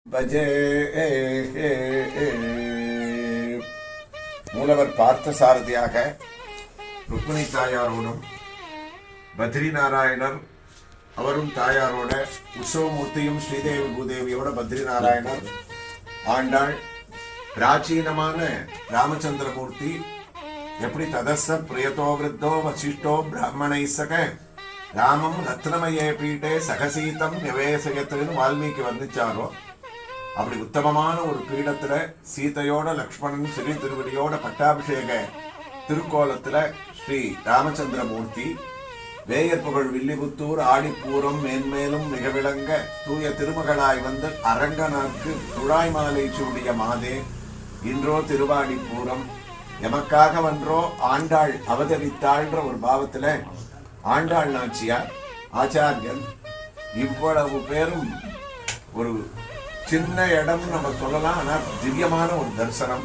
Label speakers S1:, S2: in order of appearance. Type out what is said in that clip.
S1: பஜே மூலவர் பார்த்த சாரதியாக ருக்மிணி தாயாரோடும் பத்ரி நாராயணர் அவரும் தாயாரோட உற்சவமூர்த்தியும் ஸ்ரீதேவி பூதேவியோட பத்ரி நாராயணர் ஆண்டாள் பிராச்சீனமான ராமச்சந்திரமூர்த்தி எப்படி ததஸ்த பிரியதோ விருத்தோ வசிஷ்டோ பிராமணை சக ராமம் ரத்னமயே பீட்டே சகசீதம் நிவேசயத்துன்னு வால்மீகி வர்ணிச்சாரோ அப்படி உத்தமமான ஒரு பீடத்துல சீதையோட லக்ஷ்மணன் ஸ்ரீ திருவடியோட பட்டாபிஷேக திருக்கோலத்துல ஸ்ரீ ராமச்சந்திரமூர்த்தி வேயர் புகழ் வில்லிபுத்தூர் ஆடிப்பூரம் மேன்மேலும் மிக விளங்க தூய திருமகளாய் வந்து அரங்கனாக்கு துழாய் மாலை சூடிய மாதே இன்றோ திருவாடிப்பூரம் எமக்காக வன்றோ ஆண்டாள் அவதரித்தாள்ன்ற ஒரு பாவத்துல ஆண்டாள் நாச்சியார் ஆச்சாரியன் இவ்வளவு பேரும் ஒரு சின்ன இடம் நம்ம சொல்லலாம். ஆனா திவ்யமான ஒரு தரிசனம்.